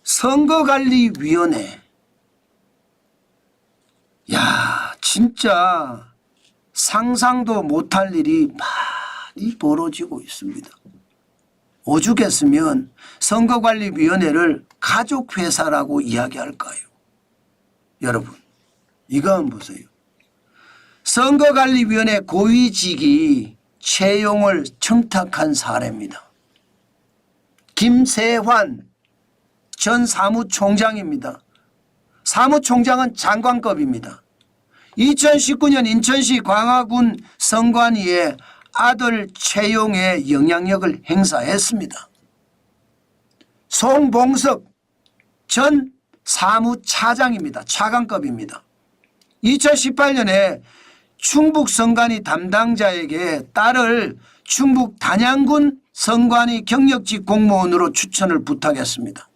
선거관리위원회. 야, 진짜 상상도 못할 일이 많이 벌어지고 있습니다. 오죽했으면 선거관리위원회를 가족회사라고 이야기할까요? 여러분, 이거 한번 보세요. 선거관리위원회 고위직이 채용을 청탁한 사례입니다. 김세환 전 사무총장입니다. 사무총장은 장관급입니다. 2019년 인천시 광화군 선관위에 아들 채용에 영향력을 행사했습니다. 송봉석 전 사무차장입니다. 차관급입니다. 2018년에 충북 선관위 담당자에게 딸을 충북 단양군 선관위 경력직 공무원으로 추천을 부탁했습니다.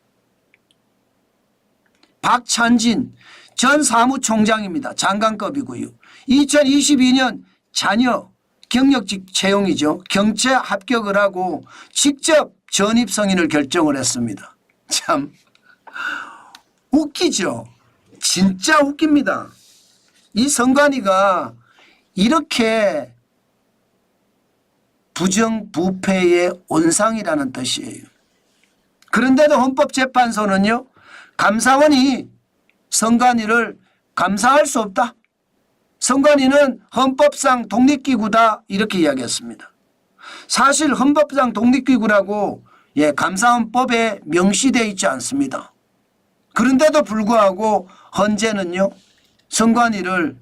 박찬진 전 사무총장입니다. 장관급이고요. 2022년 자녀 경력직 채용이죠. 경채 합격을 하고 직접 전입 승인을 결정을 했습니다. 참 웃기죠. 진짜 웃깁니다. 이 선관위가 이렇게 부정부패의 온상이라는 뜻이에요. 그런데도 헌법재판소는요, 감사원이 선관위를 감사할 수 없다. 선관위는 헌법상 독립기구다 이렇게 이야기했습니다. 사실 헌법상 독립기구라고 감사원법에 명시되어 있지 않습니다. 그런데도 불구하고 헌재는요, 선관위를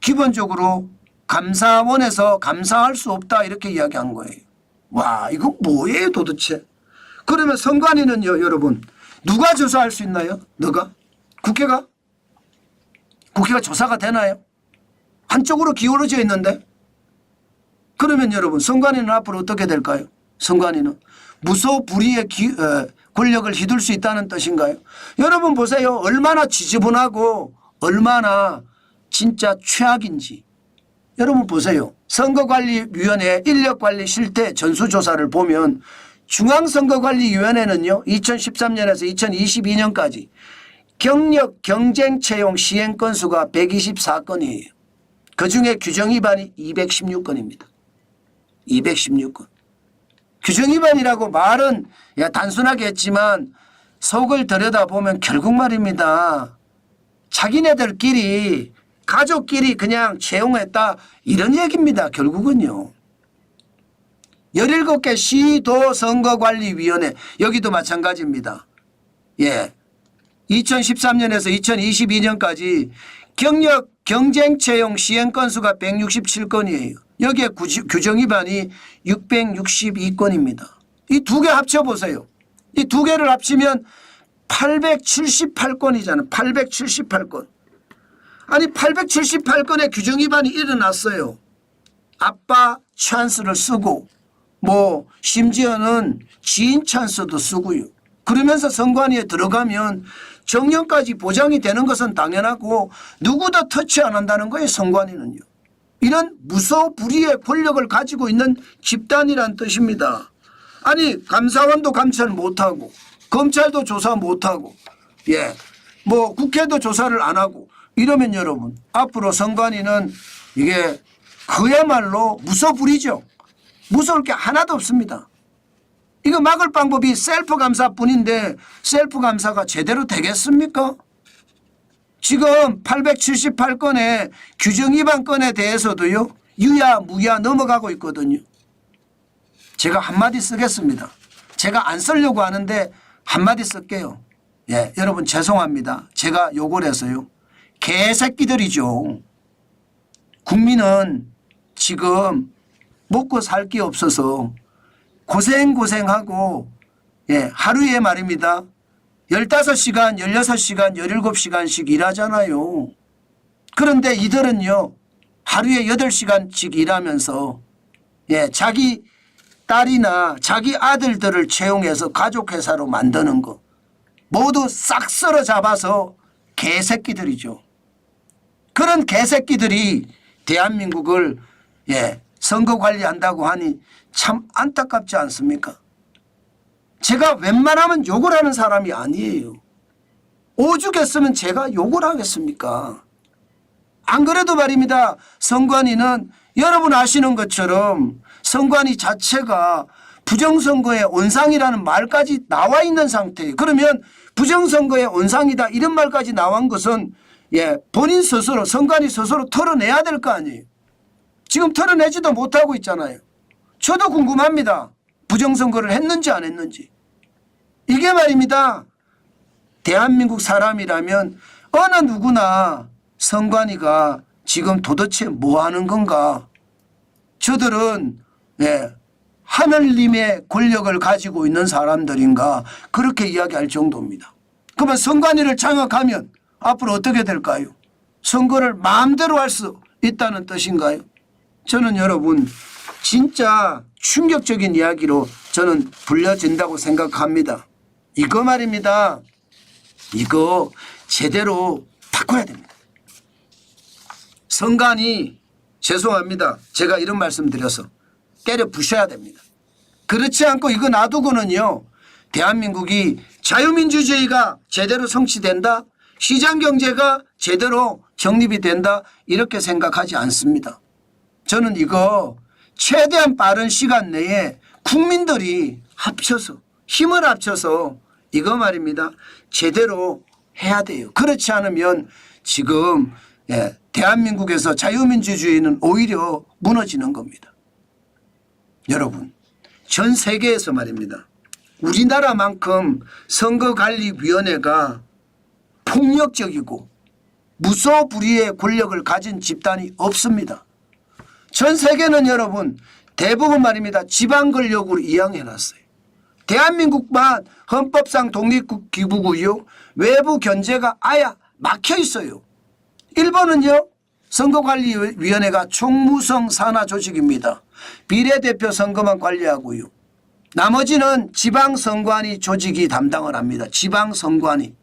기본적으로 감사원에서 감사할 수 없다 이렇게 이야기한 거예요. 와, 이거 뭐예요 도대체. 그러면 선관위는요, 여러분 누가 조사할 수 있나요? 너가? 국회가? 국회가 조사가 되나요? 한쪽으로 기울어져 있는데. 그러면 여러분 선관위는 앞으로 어떻게 될까요? 선관위는 무소불위의 권력을 휘둘 수 있다는 뜻인가요? 여러분 보세요. 얼마나 지저분하고 얼마나 진짜 최악인지. 여러분 보세요. 선거관리위원회 인력관리 실태 전수조사를 보면 중앙선거관리위원회는요, 2013년에서 2022년까지 경력 경쟁 채용 시행 건수가 124건이에요. 그중에 규정위반이 216건입니다. 216건. 규정위반이라고 말은 단순하게 했지만 속을 들여다보면 결국 말입니다. 자기네들끼리 가족끼리 그냥 채용했다 이런 얘기입니다. 결국은요. 17개 시도선거관리위원회 여기도 마찬가지입니다. 2013년에서 2022년까지 경력 경쟁 채용 시행 건수가 167건이에요. 여기에 규정위반이 662건입니다. 이 두 개 합쳐보세요. 이 두 개를 합치면 878건이잖아요. 878건. 아니 878건의 규정위반이 일어났어요. 아빠 찬스를 쓰고 심지어는 지인 찬스도 쓰고요. 그러면서 선관위에 들어가면 정년까지 보장이 되는 것은 당연하고 누구도 터치 안 한다는 거예요. 선관위는요. 이런 무소불위의 권력을 가지고 있는 집단이란 뜻입니다. 아니 감사원도 감찰 못하고 검찰도 조사 못하고 국회도 조사를 안 하고 이러면 여러분 앞으로 선관위는 이게 그야말로 무소불위죠. 무서울 게 하나도 없습니다. 이거 막을 방법이 셀프 감사뿐인데 셀프 감사가 제대로 되겠습니까? 지금 878건의 규정위반 건에 대해서도요, 유야 무야 넘어가고 있거든요. 제가 한마디 쓰겠습니다. 제가 안 쓰려고 하는데 한마디 쓸게요. 여러분 죄송합니다. 제가 욕을 해서요. 개새끼들이죠. 국민은 지금 먹고 살 게 없어서 고생하고 하루에 말입니다. 15시간, 16시간, 17시간씩 일하잖아요. 그런데 이들은요. 하루에 8시간씩 일하면서 자기 딸이나 자기 아들들을 채용해서 가족회사로 만드는 거 모두 싹 쓸어 잡아서 개새끼들이죠. 그런 개새끼들이 대한민국을 선거 관리한다고 하니 참 안타깝지 않습니까? 제가 웬만하면 욕을 하는 사람이 아니에요. 오죽했으면 제가 욕을 하겠습니까? 안 그래도 말입니다. 선관위는 여러분 아시는 것처럼 선관위 자체가 부정선거의 온상이라는 말까지 나와 있는 상태예요. 그러면 부정선거의 온상이다 이런 말까지 나온 것은 본인 스스로 선관위 스스로 털어내야 될 거 아니에요. 지금 털어내지도 못하고 있잖아요. 저도 궁금합니다. 부정선거를 했는지 안 했는지. 이게 말입니다. 대한민국 사람이라면 어느 누구나 선관위가 지금 도대체 뭐 하는 건가. 저들은 하늘님의 권력을 가지고 있는 사람들인가 그렇게 이야기할 정도입니다. 그러면 선관위를 장악하면 앞으로 어떻게 될까요? 선거를 마음대로 할 수 있다는 뜻인가요? 저는 여러분 진짜 충격적인 이야기로 저는 불려진다고 생각합니다. 이거 말입니다. 이거 제대로 바꿔야 됩니다. 선관위 죄송합니다. 제가 이런 말씀 드려서 때려 부셔야 됩니다. 그렇지 않고 이거 놔두고는요. 대한민국이 자유민주주의가 제대로 성취된다. 시장경제가 제대로 정립이 된다. 이렇게 생각하지 않습니다. 저는 이거 최대한 빠른 시간 내에 국민들이 합쳐서 힘을 합쳐서 이거 말입니다. 제대로 해야 돼요. 그렇지 않으면 지금 대한민국에서 자유민주주의는 오히려 무너지는 겁니다. 여러분 전 세계에서 말입니다. 우리나라만큼 선거관리위원회가 폭력적이고 무소불위의 권력을 가진 집단이 없습니다. 전 세계는 여러분 대부분 말입니다. 지방 권력으로 이양해놨어요. 대한민국만 헌법상 독립국 기부고요. 외부 견제가 아예 막혀 있어요. 일본은요. 선거관리위원회가 총무성 산하 조직입니다. 비례대표 선거만 관리하고요. 나머지는 지방선관위 조직이 담당을 합니다. 지방선관위.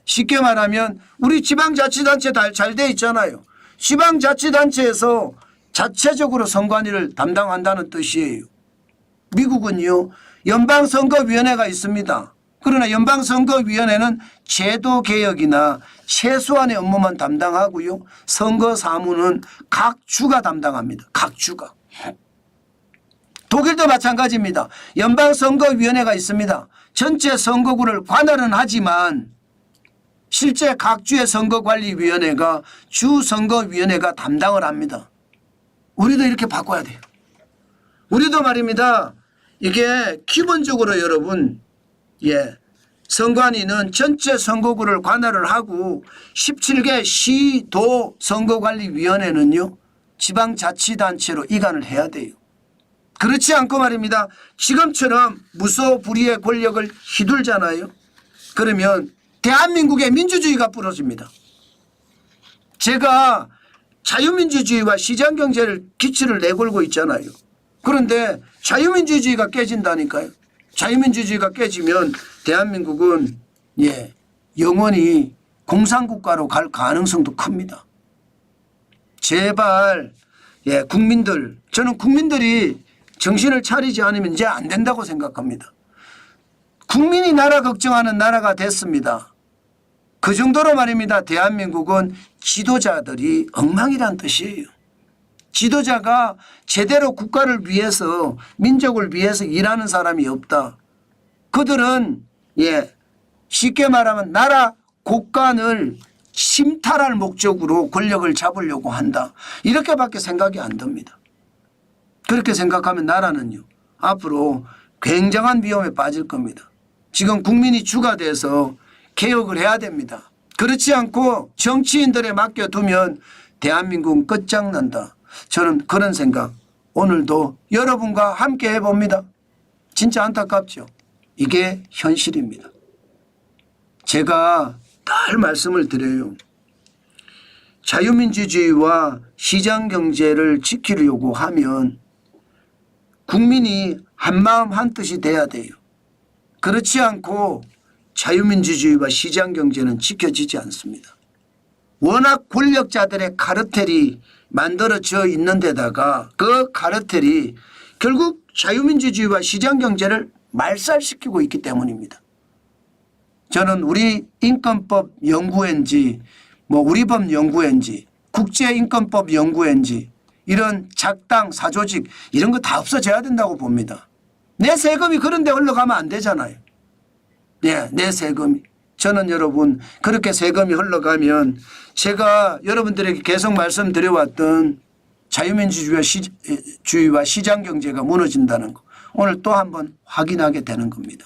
쉽게 말하면 우리 지방자치단체 잘 돼 있잖아요. 지방자치단체에서 자체적으로 선관위를 담당한다는 뜻이에요. 미국은요. 연방선거위원회가 있습니다. 그러나 연방선거위원회는 제도개혁이나 최소한의 업무만 담당하고요. 선거사무는 각 주가 담당합니다. 각 주가. 독일도 마찬가지입니다. 연방선거위원회가 있습니다. 전체 선거구를 관할은 하지만 실제 각 주의 선거관리위원회가 주선거위원회가 담당을 합니다. 우리도 이렇게 바꿔야 돼요. 우리도 말입니다. 이게 기본적으로 여러분 선관위는 전체 선거구를 관할을 하고 17개 시도 선거관리위원회는요. 지방자치단체로 이관을 해야 돼요. 그렇지 않고 말입니다. 지금처럼 무소불위의 권력을 휘둘잖아요. 그러면 대한민국의 민주주의가 부러집니다. 제가 자유민주주의와 시장경제를 기치를 내걸고 있잖아요. 그런데 자유민주주의가 깨진다니까요. 자유민주주의가 깨지면 대한민국은 영원히 공산국가로 갈 가능성도 큽니다. 제발 국민들 저는 국민들이 정신을 차리지 않으면 이제 안 된다고 생각합니다. 국민이 나라 걱정하는 나라가 됐습니다. 그 정도로 말입니다. 대한민국은 지도자들이 엉망이란 뜻이에요. 지도자가 제대로 국가를 위해서 민족을 위해서 일하는 사람이 없다. 그들은 쉽게 말하면 나라 곳간을 침탈할 목적으로 권력을 잡으려고 한다. 이렇게밖에 생각이 안 듭니다. 그렇게 생각하면 나라는요. 앞으로 굉장한 위험에 빠질 겁니다. 지금 국민이 주가 돼서 개혁을 해야 됩니다. 그렇지 않고 정치인들에 맡겨두면 대한민국은 끝장난다. 저는 그런 생각 오늘도 여러분과 함께 해봅니다. 진짜 안타깝죠. 이게 현실입니다. 제가 늘 말씀을 드려요. 자유민주주의와 시장경제를 지키려고 하면 국민이 한마음 한뜻이 돼야 돼요. 그렇지 않고 자유민주주의와 시장경제는 지켜지지 않습니다. 워낙 권력자들의 카르텔이 만들어져 있는 데다가 그 카르텔이 결국 자유민주주의와 시장경제를 말살시키고 있기 때문입니다. 저는 우리 인권법 연구원지 우리 법 연구원지 국제인권법 연구원지 이런 작당 사조직 이런 거 다 없어져야 된다고 봅니다. 내 세금이 그런 데 흘러가면 안 되잖아요. 네, 내 세금이. 저는 여러분 그렇게 세금이 흘러가면 제가 여러분들에게 계속 말씀드려왔던 자유민주주의와 시장경제가 무너진다는 거 오늘 또 한번 확인하게 되는 겁니다.